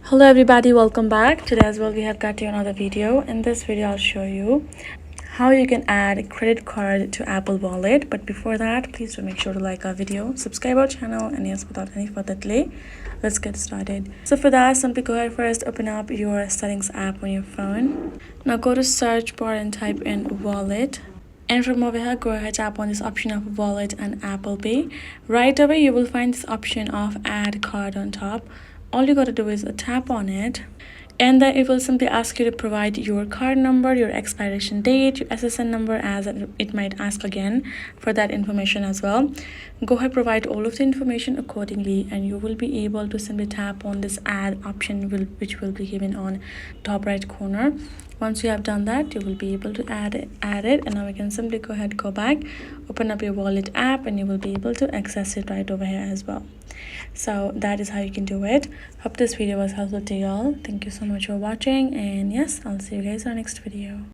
Hello everybody, welcome back. Today as well we have got you another video. In this video I'll show you how you can add a credit card to Apple Wallet. But before that, please do make sure to like our video, subscribe our channel, and yes, without any further delay, let's get started. So for that, simply go ahead first, open up your settings app on your phone. Now go to search bar and type in wallet. And from over here, go ahead, tap on this option of wallet and Apple Pay. Right away you will find this option of add card on top. All you gotta do is tap on it, and then it will simply ask you to provide your card number, your expiration date, your SSN number, as it might ask again for that information as well. Go ahead, provide all of the information accordingly, and you will be able to simply tap on this add option which will be given on top right corner. Once you have done that, you will be able to add it, and now we can simply go ahead, go back, open up your wallet app, and you will be able to access it right over here as well. So that is how you can do it. Hope this video was helpful to y'all. Thank you so much for watching, and yes, I'll see you guys in our next video.